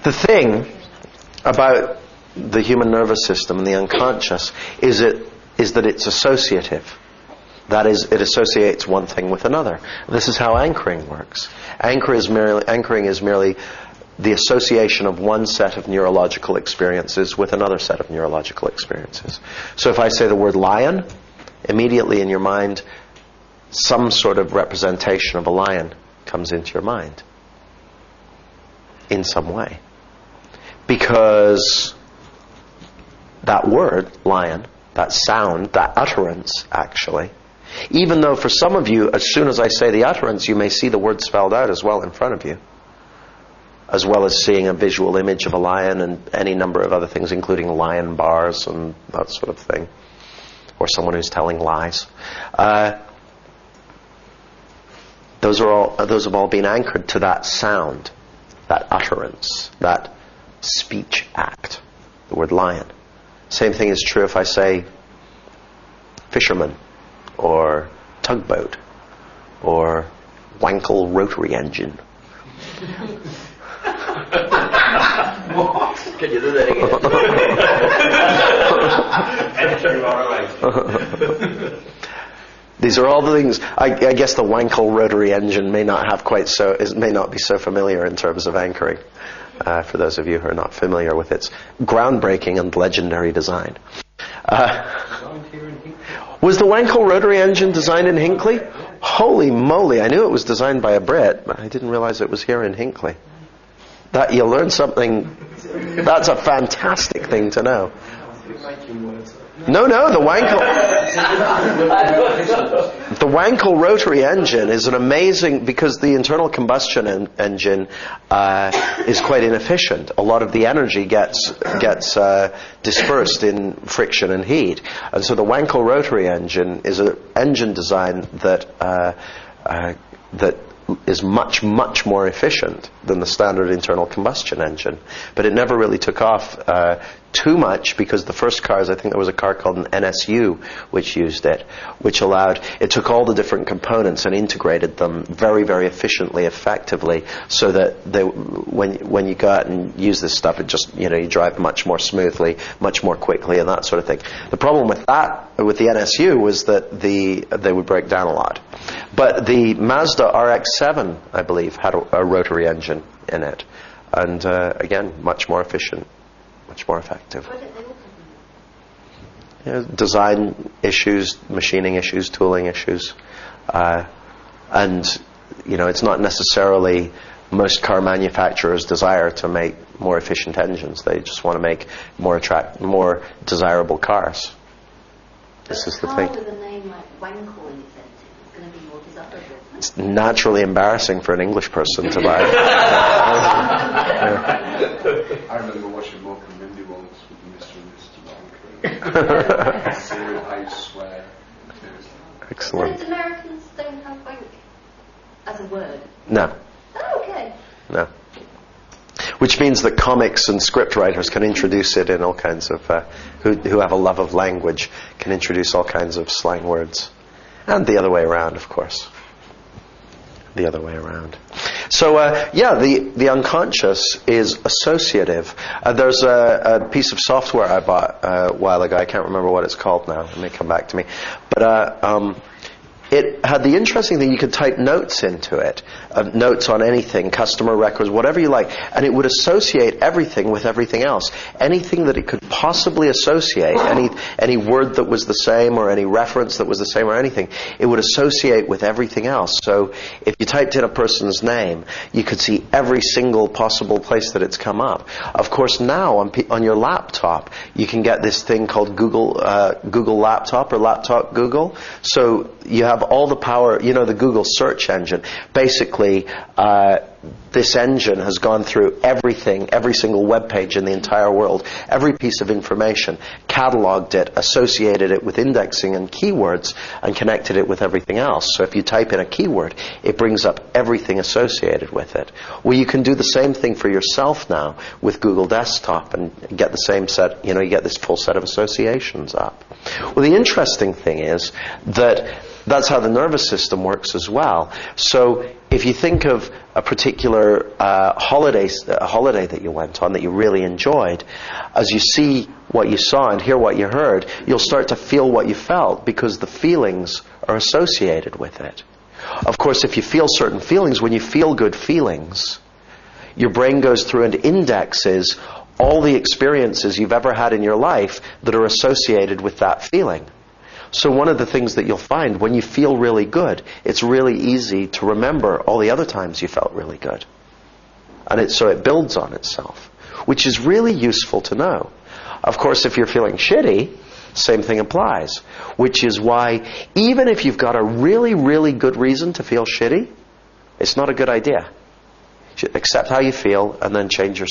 The thing about the human nervous system and the unconscious is that it's associative. That is, it associates one thing with another. This is how anchoring works. Anchoring is merely the association of one set of neurological experiences with another set of neurological experiences. So if I say the word lion, immediately in your mind, some sort of representation of a lion comes into your mind in some way. Because that word, lion, that sound, that utterance, actually, even though for some of you, as soon as I say the utterance, you may see the word spelled out as well in front of you, as well as seeing a visual image of a lion and any number of other things, including lion bars and that sort of thing, or someone who's telling lies. Those have all been anchored to that sound, that utterance, that speech act, the word lion. Same thing is true if I say fisherman, or tugboat, or Wankel rotary engine. What? Can you do that again? These are all the things. I guess the Wankel rotary engine may not be so familiar in terms of anchoring. For those of you who are not familiar with its groundbreaking and legendary design. Was the Wankel rotary engine designed in Hinckley? Holy moly, I knew it was designed by a Brit, but I didn't realize it was here in Hinckley. That you learn something, that's a fantastic thing to know. No, the Wankel rotary engine is an amazing, because the internal combustion engine is quite inefficient. A lot of the energy gets dispersed in friction and heat, and so the Wankel rotary engine is an engine design that is much more efficient than the standard internal combustion engine. But it never really took off too much, because the first cars, I think there was a car called an NSU which used it, which it took all the different components and integrated them very, very efficiently, effectively, so that when you go out and use this stuff, it just, you drive much more smoothly, much more quickly, and that sort of thing. The problem with the NSU was that they would break down a lot. But the Mazda RX-7, I believe, had a rotary engine in it, and again, much more efficient, much more effective. Design issues, machining issues, tooling issues, and it's not necessarily most car manufacturers' desire to make more efficient engines. They just want to make more desirable cars. This is the thing. With a name like Wankel in it, it's going to be more desirable. It's naturally embarrassing for an English person to buy. I remember watching Mork and Mindy once with Mr. and Mr. Wanker. Serial I swear. Excellent. But Americans don't have wank as a word. No. Oh, okay. No. Which means that comics and script writers can introduce it in all kinds of, who have a love of language, can introduce all kinds of slang words. And the other way around, of course. The other way around. So, the unconscious is associative. There's a piece of software I bought a while ago. I can't remember what it's called now. It may come back to me. But it had the interesting thing, you could type notes into it, notes on anything, customer records, whatever you like, and it would associate everything with everything else. Anything that it could possibly associate, any word that was the same, or any reference that was the same, or anything, it would associate with everything else. So if you typed in a person's name, you could see every single possible place that it's come up. Of course, now on your laptop, you can get this thing called Google Laptop, or Laptop Google. So you have all the power, the Google search engine. Basically, this engine has gone through everything, every single web page in the entire world, every piece of information, cataloged it, associated it with indexing and keywords, and connected it with everything else. So if you type in a keyword, it brings up everything associated with it. Well, you can do the same thing for yourself now with Google Desktop and get the same set, you get this full set of associations up. Well, the interesting thing is that That's how the nervous system works as well. So if you think of a particular holiday that you went on that you really enjoyed, as you see what you saw and hear what you heard, you'll start to feel what you felt because the feelings are associated with it. Of course, if you feel certain feelings, when you feel good feelings, your brain goes through and indexes all the experiences you've ever had in your life that are associated with that feeling. So one of the things that you'll find, when you feel really good, it's really easy to remember all the other times you felt really good. And so it builds on itself, which is really useful to know. Of course, if you're feeling shitty, same thing applies. Which is why, even if you've got a really, really good reason to feel shitty, it's not a good idea. You should accept how you feel and then change your